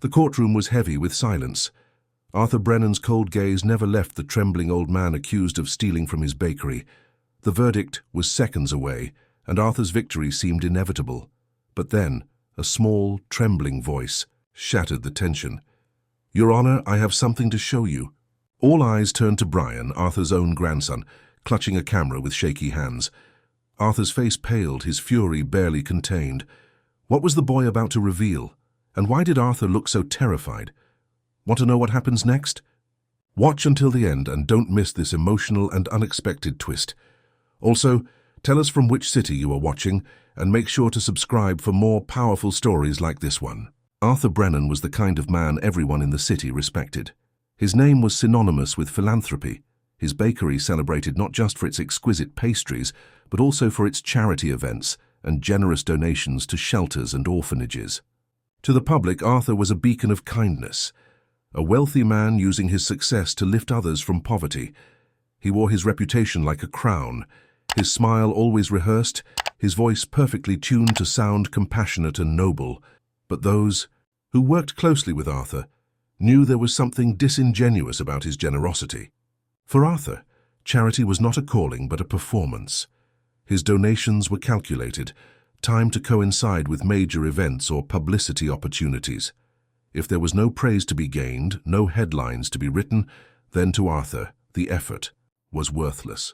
The courtroom was heavy with silence. Arthur Brennan's cold gaze never left the trembling old man accused of stealing from his bakery. The verdict was seconds away, and Arthur's victory seemed inevitable. But then, a small, trembling voice shattered the tension. "Your Honor, I have something to show you." All eyes turned to Brian, Arthur's own grandson, clutching a camera with shaky hands. Arthur's face paled, his fury barely contained. What was the boy about to reveal? And why did Arthur look so terrified? Want to know what happens next? Watch until the end and don't miss this emotional and unexpected twist. Also, tell us from which city you are watching and make sure to subscribe for more powerful stories like this one. Arthur Brennan was the kind of man everyone in the city respected. His name was synonymous with philanthropy. His bakery celebrated not just for its exquisite pastries, but also for its charity events and generous donations to shelters and orphanages. To the public, Arthur was a beacon of kindness, a wealthy man using his success to lift others from poverty. He wore his reputation like a crown, his smile always rehearsed, his voice perfectly tuned to sound compassionate and noble. But those who worked closely with Arthur knew there was something disingenuous about his generosity. For Arthur, charity was not a calling but a performance. His donations were calculated, timed to coincide with major events or publicity opportunities. If there was no praise to be gained, no headlines to be written, then to Arthur, the effort was worthless.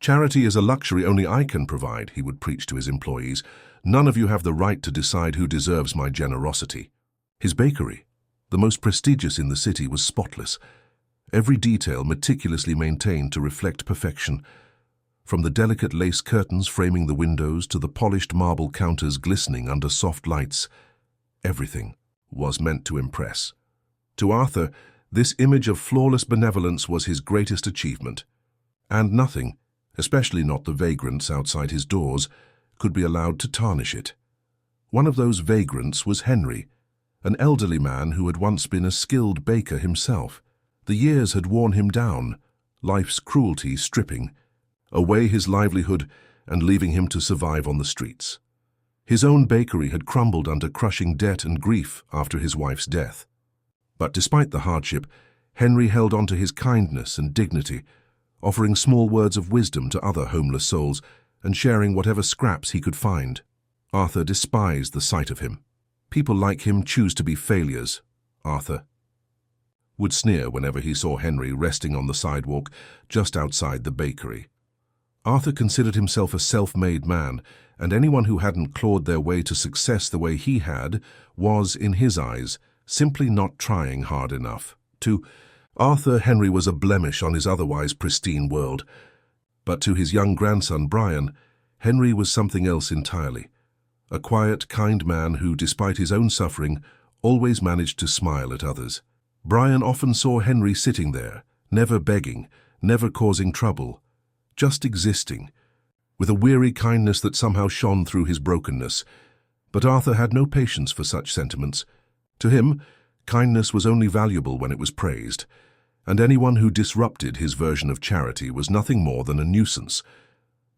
"Charity is a luxury only I can provide," he would preach to his employees. "None of you have the right to decide who deserves my generosity." His bakery, the most prestigious in the city, was spotless. Every detail meticulously maintained to reflect perfection. From the delicate lace curtains framing the windows to the polished marble counters glistening under soft lights, everything was meant to impress. To Arthur, this image of flawless benevolence was his greatest achievement. And nothing, especially not the vagrants outside his doors, could be allowed to tarnish it. One of those vagrants was Henry, an elderly man who had once been a skilled baker himself. The years had worn him down, life's cruelty stripping away his livelihood and leaving him to survive on the streets. His own bakery had crumbled under crushing debt and grief after his wife's death. But despite the hardship, Henry held on to his kindness and dignity, offering small words of wisdom to other homeless souls and sharing whatever scraps he could find. Arthur despised the sight of him. "People like him choose to be failures," Arthur would sneer whenever he saw Henry resting on the sidewalk just outside the bakery. Arthur considered himself a self-made man, and anyone who hadn't clawed their way to success the way he had was, in his eyes, simply not trying hard enough. To Arthur, Henry was a blemish on his otherwise pristine world. But to his young grandson, Brian, Henry was something else entirely. A quiet, kind man who, despite his own suffering, always managed to smile at others. Brian often saw Henry sitting there, never begging, never causing trouble, just existing, with a weary kindness that somehow shone through his brokenness. But Arthur had no patience for such sentiments. To him, kindness was only valuable when it was praised, and anyone who disrupted his version of charity was nothing more than a nuisance.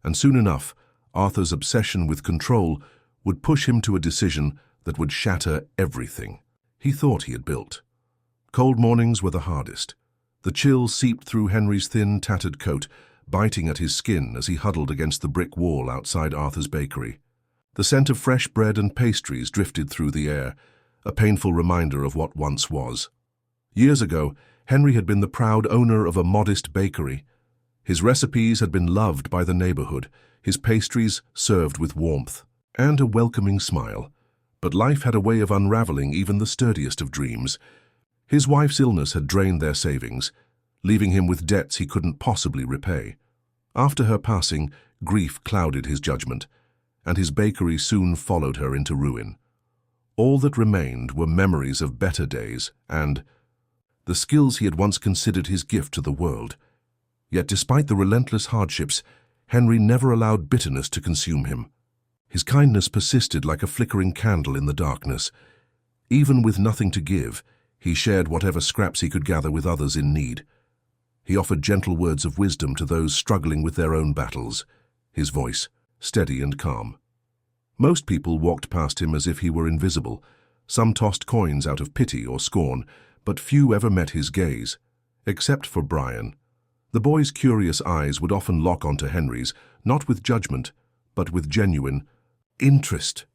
And soon enough, Arthur's obsession with control would push him to a decision that would shatter everything he thought he had built. Cold mornings were the hardest. The chill seeped through Henry's thin, tattered coat, biting at his skin as he huddled against the brick wall outside Arthur's bakery. The scent of fresh bread and pastries drifted through the air, a painful reminder of what once was. Years ago, Henry had been the proud owner of a modest bakery. His recipes had been loved by the neighborhood, his pastries served with warmth and a welcoming smile. But life had a way of unraveling even the sturdiest of dreams. His wife's illness had drained their savings, leaving him with debts he couldn't possibly repay. After her passing, grief clouded his judgment, and his bakery soon followed her into ruin. All that remained were memories of better days and the skills he had once considered his gift to the world. Yet despite the relentless hardships, Henry never allowed bitterness to consume him. His kindness persisted like a flickering candle in the darkness. Even with nothing to give, he shared whatever scraps he could gather with others in need. He offered gentle words of wisdom to those struggling with their own battles, his voice steady and calm. Most people walked past him as if he were invisible, Some tossed coins out of pity or scorn, but few ever met his gaze, except for Brian. The boy's curious eyes would often lock onto Henry's, not with judgment, but with genuine interest.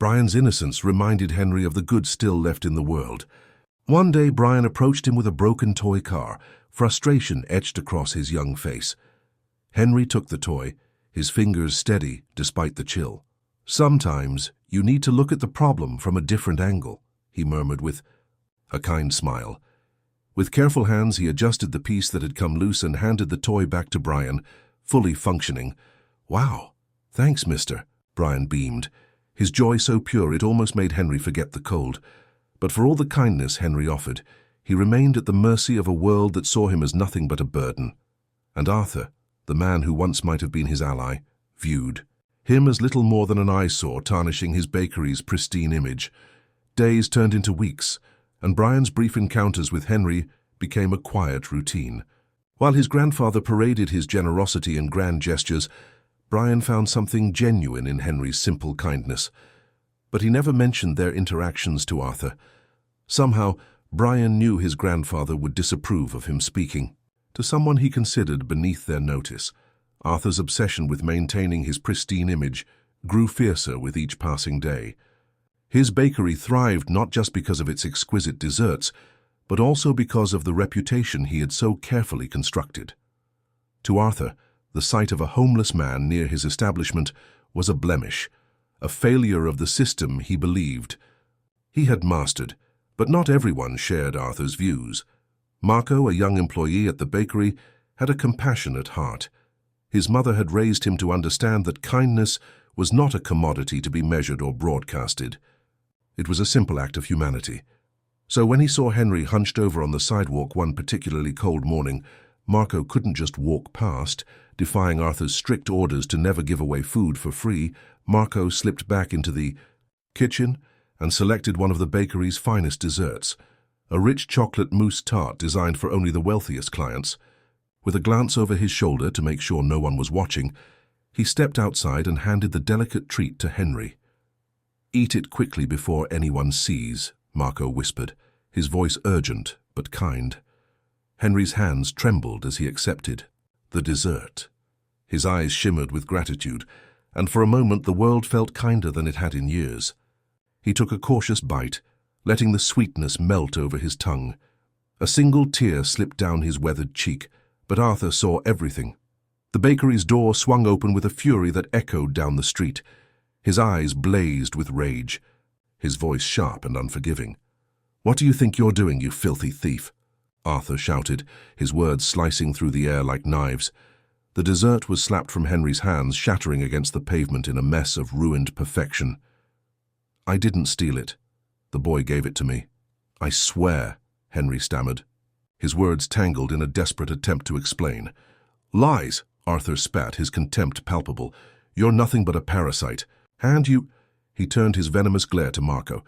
Brian's innocence reminded Henry of the good still left in the world. One day, Brian approached him with a broken toy car, frustration etched across his young face. Henry took the toy, his fingers steady despite the chill. "Sometimes you need to look at the problem from a different angle," he murmured with a kind smile. With careful hands, he adjusted the piece that had come loose and handed the toy back to Brian, fully functioning. "Wow, thanks, mister," Brian beamed, his joy so pure it almost made Henry forget the cold. But for all the kindness Henry offered, he remained at the mercy of a world that saw him as nothing but a burden. And Arthur, the man who once might have been his ally, viewed him as little more than an eyesore tarnishing his bakery's pristine image. Days turned into weeks, and Brian's brief encounters with Henry became a quiet routine. While his grandfather paraded his generosity and grand gestures, Brian found something genuine in Henry's simple kindness. But he never mentioned their interactions to Arthur. Somehow, Brian knew his grandfather would disapprove of him speaking to someone he considered beneath their notice. Arthur's obsession with maintaining his pristine image grew fiercer with each passing day. His bakery thrived not just because of its exquisite desserts, but also because of the reputation he had so carefully constructed. To Arthur, the sight of a homeless man near his establishment was a blemish, a failure of the system he believed he had mastered. But not everyone shared Arthur's views. Marco, a young employee at the bakery, had a compassionate heart. His mother had raised him to understand that kindness was not a commodity to be measured or broadcasted. It was a simple act of humanity. So when he saw Henry hunched over on the sidewalk one particularly cold morning, Marco couldn't just walk past. Defying Arthur's strict orders to never give away food for free, Marco slipped back into the kitchen and selected one of the bakery's finest desserts, a rich chocolate mousse tart designed for only the wealthiest clients. With a glance over his shoulder to make sure no one was watching, he stepped outside and handed the delicate treat to Henry. "Eat it quickly before anyone sees," Marco whispered, his voice urgent but kind. Henry's hands trembled as he accepted the dessert. His eyes shimmered with gratitude, and for a moment the world felt kinder than it had in years. He took a cautious bite, letting the sweetness melt over his tongue. A single tear slipped down his weathered cheek, but Arthur saw everything. The bakery's door swung open with a fury that echoed down the street. His eyes blazed with rage, his voice sharp and unforgiving. "What do you think you're doing, you filthy thief?" Arthur shouted, his words slicing through the air like knives. The dessert was slapped from Henry's hands, shattering against the pavement in a mess of ruined perfection. "I didn't steal it. The boy gave it to me." "I swear," Henry stammered, his words tangled in a desperate attempt to explain. "Lies," Arthur spat, his contempt palpable. "You're nothing but a parasite. And you—" He turned his venomous glare to Marco.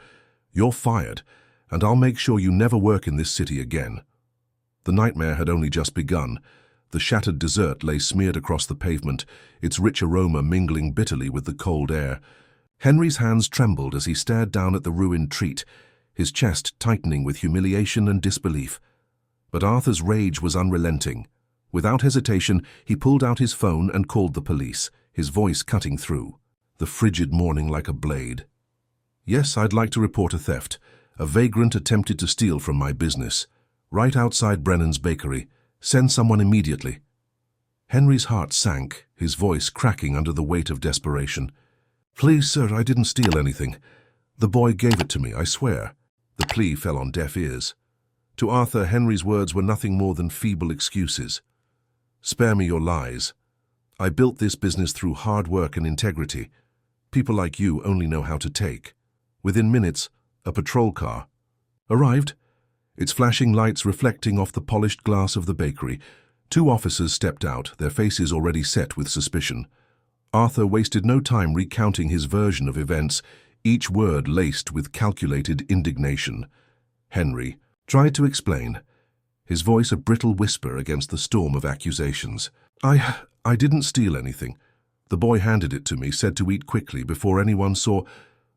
"You're fired, and I'll make sure you never work in this city again." The nightmare had only just begun. The shattered dessert lay smeared across the pavement, its rich aroma mingling bitterly with the cold air. Henry's hands trembled as he stared down at the ruined treat, his chest tightening with humiliation and disbelief. But Arthur's rage was unrelenting. Without hesitation, he pulled out his phone and called the police, his voice cutting through the frigid morning like a blade. "Yes, I'd like to report a theft. A vagrant attempted to steal from my business. Right outside Brennan's bakery. Send someone immediately." Henry's heart sank, his voice cracking under the weight of desperation. "Please, sir, I didn't steal anything. The boy gave it to me, I swear." The plea fell on deaf ears. To Arthur, Henry's words were nothing more than feeble excuses. "Spare me your lies. I built this business through hard work and integrity. People like you only know how to take." Within minutes, a patrol car arrived, its flashing lights reflecting off the polished glass of the bakery. Two officers stepped out, their faces already set with suspicion. Arthur wasted no time recounting his version of events, each word laced with calculated indignation. Henry tried to explain, his voice a brittle whisper against the storm of accusations. I didn't steal anything. The boy handed it to me, said to eat quickly before anyone saw."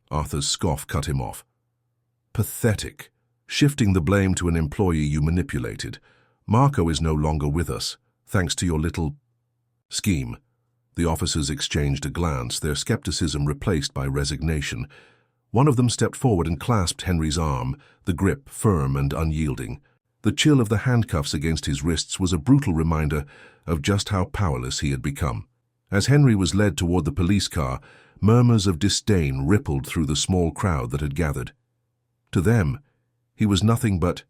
Arthur's scoff cut him off. Pathetic. Shifting the blame to an employee you manipulated. Marco is no longer with us, thanks to your little scheme. The officers exchanged a glance, their skepticism replaced by resignation. One of them stepped forward and clasped Henry's arm, the grip firm and unyielding. The chill of the handcuffs against his wrists was a brutal reminder of just how powerless he had become. As Henry was led toward the police car, murmurs of disdain rippled through the small crowd that had gathered. To them, he was nothing but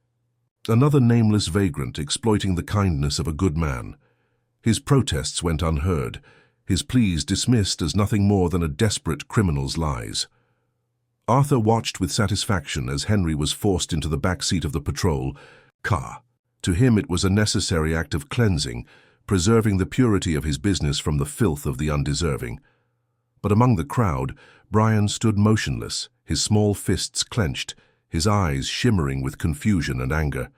another nameless vagrant exploiting the kindness of a good man. His protests went unheard, his pleas dismissed as nothing more than a desperate criminal's lies. Arthur watched with satisfaction as Henry was forced into the back seat of the patrol car. To him it was a necessary act of cleansing, preserving the purity of his business from the filth of the undeserving. But among the crowd, Brian stood motionless, his small fists clenched, his eyes shimmering with confusion and anger.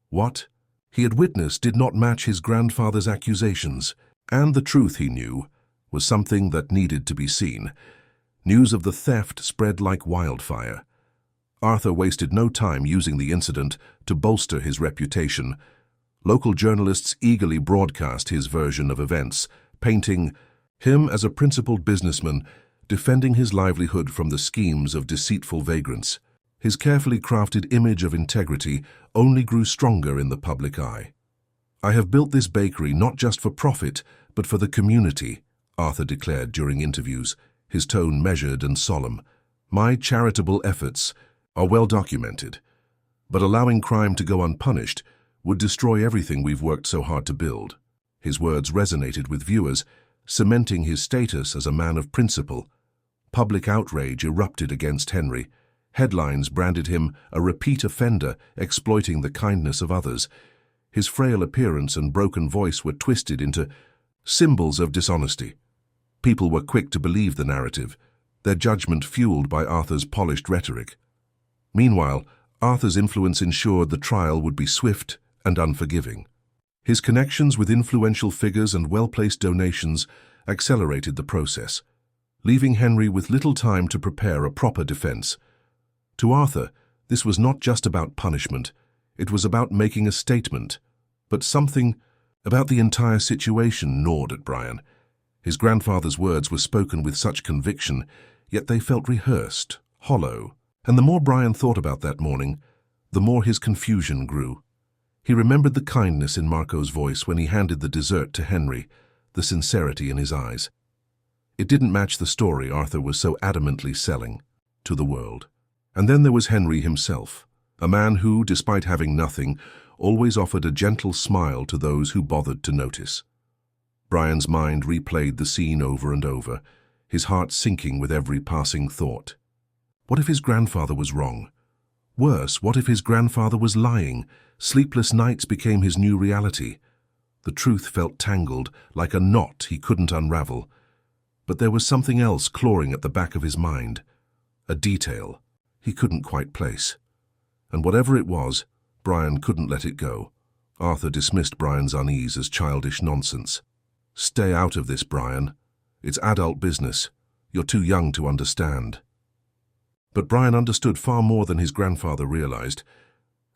What he had witnessed did not match his grandfather's accusations, and the truth, he knew, was something that needed to be seen. News of the theft spread like wildfire. Arthur wasted no time using the incident to bolster his reputation. Local journalists eagerly broadcast his version of events, painting him as a principled businessman, defending his livelihood from the schemes of deceitful vagrants. His carefully crafted image of integrity only grew stronger in the public eye. "I have built this bakery not just for profit, but for the community," Arthur declared during interviews, his tone measured and solemn. "My charitable efforts are well documented, but allowing crime to go unpunished would destroy everything we've worked so hard to build." His words resonated with viewers, cementing his status as a man of principle. Public outrage erupted against Henry. Headlines branded him a repeat offender, exploiting the kindness of others. His frail appearance and broken voice were twisted into symbols of dishonesty. People were quick to believe the narrative, their judgment fueled by Arthur's polished rhetoric. Meanwhile, Arthur's influence ensured the trial would be swift and unforgiving. His connections with influential figures and well-placed donations accelerated the process, leaving Henry with little time to prepare a proper defense. To Arthur, this was not just about punishment, it was about making a statement. But something about the entire situation gnawed at Brian. His grandfather's words were spoken with such conviction, yet they felt rehearsed, hollow. And the more Brian thought about that morning, the more his confusion grew. He remembered the kindness in Marco's voice when he handed the dessert to Henry, the sincerity in his eyes. It didn't match the story Arthur was so adamantly selling to the world. And then there was Henry himself, a man who, despite having nothing, always offered a gentle smile to those who bothered to notice. Brian's mind replayed the scene over and over, his heart sinking with every passing thought. What if his grandfather was wrong? Worse, what if his grandfather was lying? Sleepless nights became his new reality. The truth felt tangled, like a knot he couldn't unravel. But there was something else clawing at the back of his mind, a detail he couldn't quite place. And whatever it was, Brian couldn't let it go. Arthur dismissed Brian's unease as childish nonsense. "Stay out of this, Brian. It's adult business. You're too young to understand." But Brian understood far more than his grandfather realized,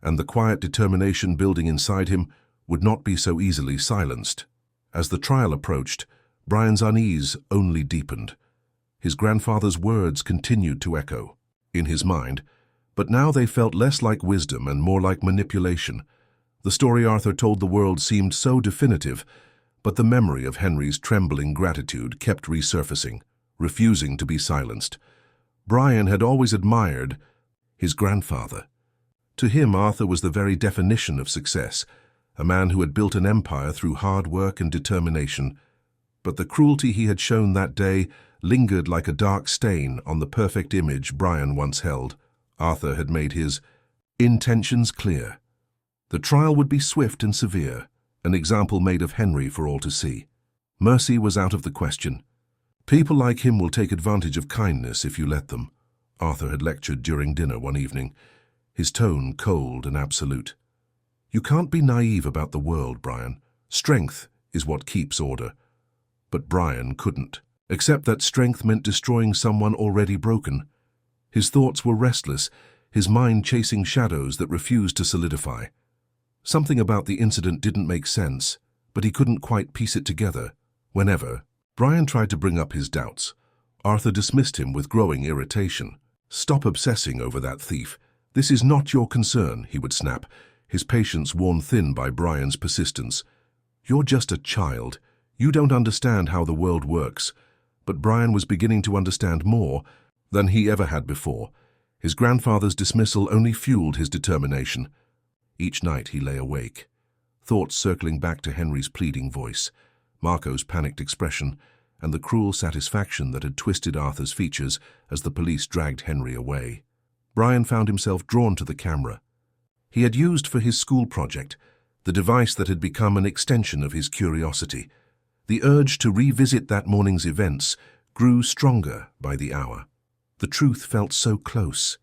and the quiet determination building inside him would not be so easily silenced. As the trial approached, Brian's unease only deepened. His grandfather's words continued to echo in his mind, but now they felt less like wisdom and more like manipulation. The story Arthur told the world seemed so definitive, but the memory of Henry's trembling gratitude kept resurfacing, refusing to be silenced. Brian had always admired his grandfather. To him, Arthur was the very definition of success, a man who had built an empire through hard work and determination. But the cruelty he had shown that day lingered like a dark stain on the perfect image Brian once held. Arthur had made his intentions clear. The trial would be swift and severe, an example made of Henry for all to see. Mercy was out of the question. "People like him will take advantage of kindness if you let them," Arthur had lectured during dinner one evening, his tone cold and absolute. "You can't be naive about the world, Brian. Strength is what keeps order." But Brian couldn't accept that strength meant destroying someone already broken. His thoughts were restless, his mind chasing shadows that refused to solidify. Something about the incident didn't make sense, but he couldn't quite piece it together. Whenever Brian tried to bring up his doubts, Arthur dismissed him with growing irritation. "Stop obsessing over that thief. This is not your concern," he would snap, his patience worn thin by Brian's persistence. "You're just a child. You don't understand how the world works." But Brian was beginning to understand more than he ever had before. His grandfather's dismissal only fueled his determination. Each night he lay awake, thoughts circling back to Henry's pleading voice, Marco's panicked expression, and the cruel satisfaction that had twisted Arthur's features as the police dragged Henry away. Brian found himself drawn to the camera he had used for his school project, the device that had become an extension of his curiosity. The urge to revisit that morning's events grew stronger by the hour. The truth felt so close,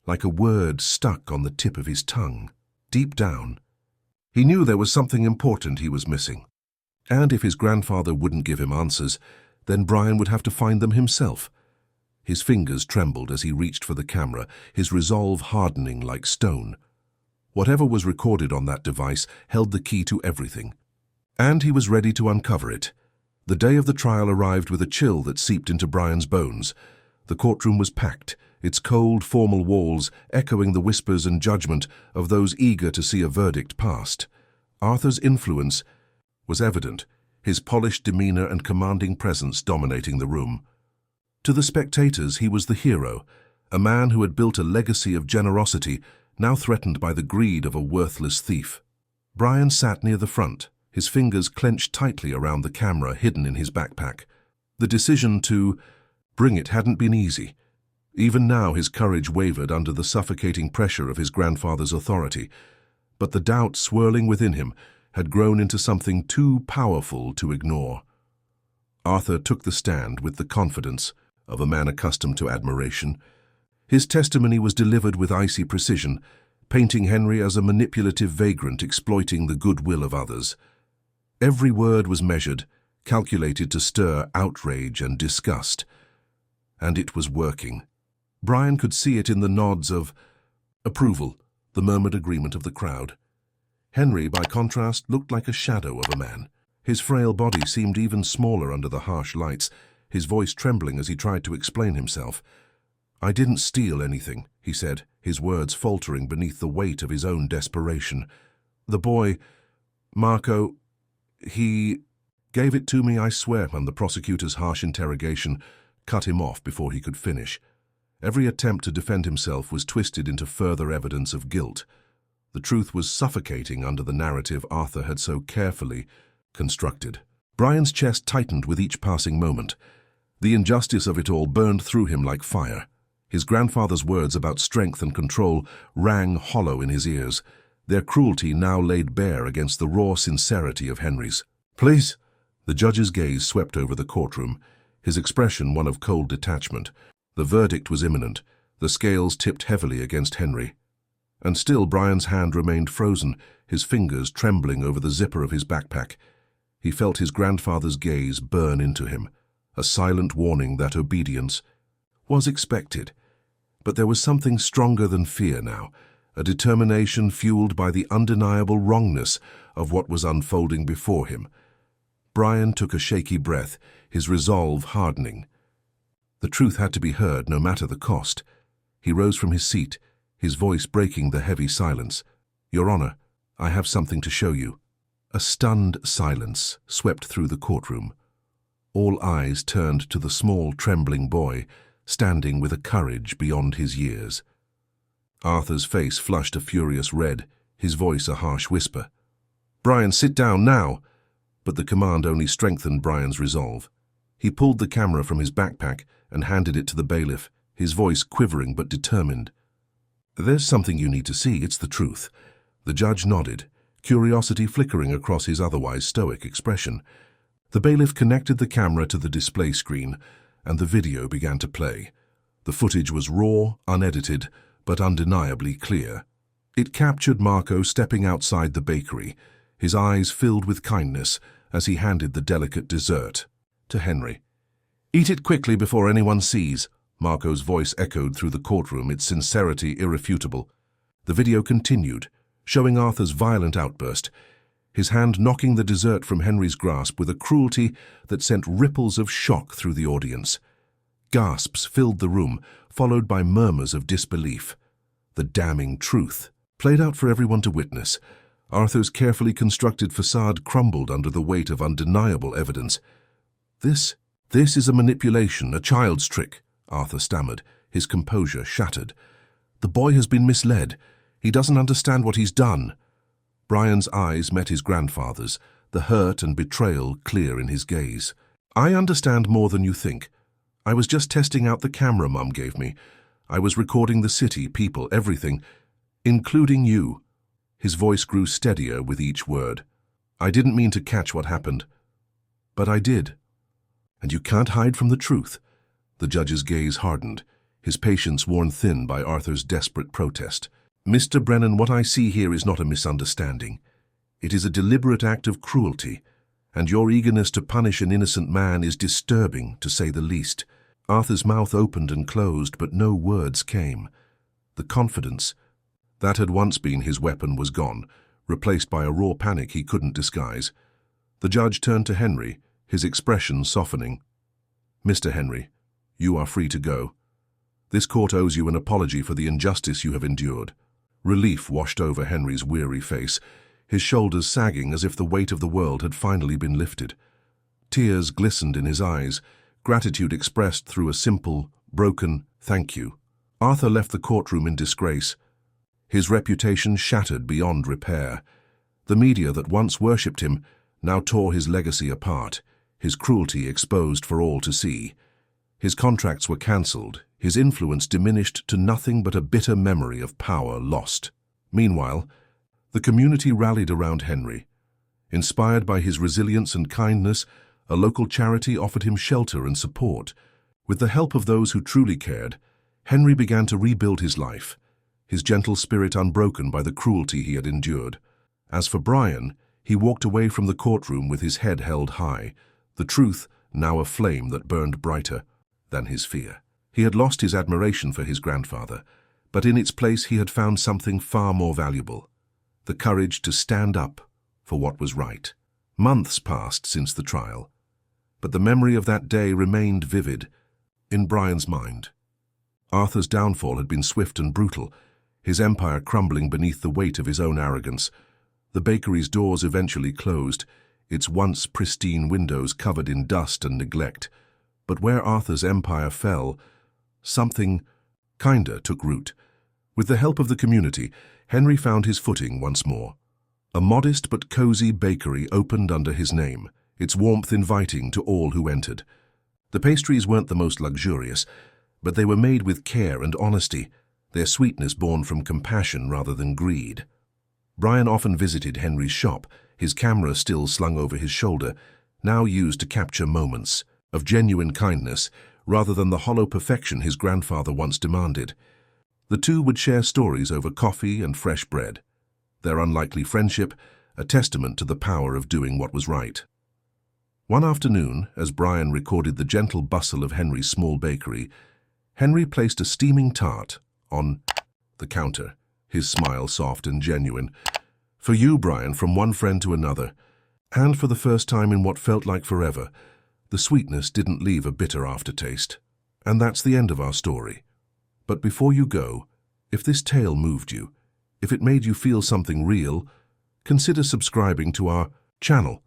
like a word stuck on the tip of his tongue. Deep down, he knew there was something important he was missing. And if his grandfather wouldn't give him answers, then Brian would have to find them himself. His fingers trembled as he reached for the camera, his resolve hardening like stone. Whatever was recorded on that device held the key to everything. And he was ready to uncover it. The day of the trial arrived with a chill that seeped into Brian's bones. The courtroom was packed, its cold, formal walls echoing the whispers and judgment of those eager to see a verdict passed. Arthur's influence was evident, his polished demeanor and commanding presence dominating the room. To the spectators, he was the hero, a man who had built a legacy of generosity, now threatened by the greed of a worthless thief. Brian sat near the front, his fingers clenched tightly around the camera hidden in his backpack. The decision to bring it hadn't been easy. Even now his courage wavered under the suffocating pressure of his grandfather's authority, but the doubt swirling within him had grown into something too powerful to ignore. Arthur took the stand with the confidence of a man accustomed to admiration. His testimony was delivered with icy precision, painting Henry as a manipulative vagrant exploiting the goodwill of others. Every word was measured, calculated to stir outrage and disgust. And it was working. Brian could see it in the nods of approval, the murmured agreement of the crowd. Henry, by contrast, looked like a shadow of a man. His frail body seemed even smaller under the harsh lights, his voice trembling as he tried to explain himself. "I didn't steal anything," he said, his words faltering beneath the weight of his own desperation. "The boy, Marco, he gave it to me, I swear," and the prosecutor's harsh interrogation cut him off before he could finish. Every attempt to defend himself was twisted into further evidence of guilt. The truth was suffocating under the narrative Arthur had so carefully constructed. Brian's chest tightened with each passing moment. The injustice of it all burned through him like fire. His grandfather's words about strength and control rang hollow in his ears, their cruelty now laid bare against the raw sincerity of Henry's. "Please." The judge's gaze swept over the courtroom, his expression one of cold detachment. The verdict was imminent, the scales tipped heavily against Henry. And still Brian's hand remained frozen, his fingers trembling over the zipper of his backpack. He felt his grandfather's gaze burn into him, a silent warning that obedience was expected. But there was something stronger than fear now, a determination fueled by the undeniable wrongness of what was unfolding before him. Brian took a shaky breath, his resolve hardening. The truth had to be heard, no matter the cost. He rose from his seat, his voice breaking the heavy silence. "Your Honor, I have something to show you." A stunned silence swept through the courtroom. All eyes turned to the small, trembling boy, standing with a courage beyond his years. Arthur's face flushed a furious red, his voice a harsh whisper. "Brian, sit down now!" But the command only strengthened Brian's resolve. He pulled the camera from his backpack and handed it to the bailiff, his voice quivering but determined. "There's something you need to see, it's the truth." The judge nodded, curiosity flickering across his otherwise stoic expression. The bailiff connected the camera to the display screen, and the video began to play. The footage was raw, unedited, but undeniably clear. It captured Marco stepping outside the bakery, his eyes filled with kindness as he handed the delicate dessert to Henry. "Eat it quickly before anyone sees," Marco's voice echoed through the courtroom, its sincerity irrefutable. The video continued, showing Arthur's violent outburst, his hand knocking the dessert from Henry's grasp with a cruelty that sent ripples of shock through the audience. Gasps filled the room, followed by murmurs of disbelief. The damning truth played out for everyone to witness. Arthur's carefully constructed facade crumbled under the weight of undeniable evidence. This is a manipulation, a child's trick," Arthur stammered, his composure shattered. "The boy has been misled. He doesn't understand what he's done." Brian's eyes met his grandfather's, the hurt and betrayal clear in his gaze. "I understand more than you think. I was just testing out the camera Mum gave me. I was recording the city, people, everything, including you." His voice grew steadier with each word. "I didn't mean to catch what happened, but I did. And you can't hide from the truth." The judge's gaze hardened, his patience worn thin by Arthur's desperate protest. "Mr. Brennan, what I see here is not a misunderstanding. It is a deliberate act of cruelty, and your eagerness to punish an innocent man is disturbing, to say the least." Arthur's mouth opened and closed, but no words came. The confidence that had once been his weapon was gone, replaced by a raw panic he couldn't disguise. The judge turned to Henry, his expression softening. "Mr. Henry, you are free to go. This court owes you an apology for the injustice you have endured." Relief washed over Henry's weary face, his shoulders sagging as if the weight of the world had finally been lifted. Tears glistened in his eyes, gratitude expressed through a simple, broken thank you. Arthur left the courtroom in disgrace, his reputation shattered beyond repair. The media that once worshipped him now tore his legacy apart, his cruelty exposed for all to see. His contracts were cancelled, his influence diminished to nothing but a bitter memory of power lost. Meanwhile, the community rallied around Henry. Inspired by his resilience and kindness, a local charity offered him shelter and support. With the help of those who truly cared, Henry began to rebuild his life, his gentle spirit unbroken by the cruelty he had endured. As for Brian, he walked away from the courtroom with his head held high, the truth now a flame that burned brighter than his fear. He had lost his admiration for his grandfather, but in its place he had found something far more valuable: the courage to stand up for what was right. Months passed since the trial, but the memory of that day remained vivid in Brian's mind. Arthur's downfall had been swift and brutal, his empire crumbling beneath the weight of his own arrogance. The bakery's doors eventually closed, its once pristine windows covered in dust and neglect. But where Arthur's empire fell, something kinder took root. With the help of the community, Henry found his footing once more. A modest but cozy bakery opened under his name, its warmth inviting to all who entered. The pastries weren't the most luxurious, but they were made with care and honesty, their sweetness born from compassion rather than greed. Brian often visited Henry's shop, his camera still slung over his shoulder, now used to capture moments of genuine kindness rather than the hollow perfection his grandfather once demanded. The two would share stories over coffee and fresh bread, their unlikely friendship a testament to the power of doing what was right. One afternoon, as Brian recorded the gentle bustle of Henry's small bakery, Henry placed a steaming tart on the counter, his smile soft and genuine. "For you, Brian, from one friend to another." And for the first time in what felt like forever, the sweetness didn't leave a bitter aftertaste. And that's the end of our story. But before you go, if this tale moved you, if it made you feel something real, consider subscribing to our channel.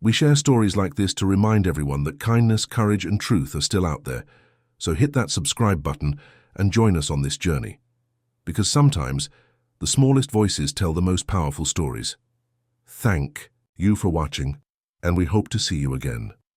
We share stories like this to remind everyone that kindness, courage, and truth are still out there. So hit that subscribe button and join us on this journey. Because sometimes, the smallest voices tell the most powerful stories. Thank you for watching, and we hope to see you again.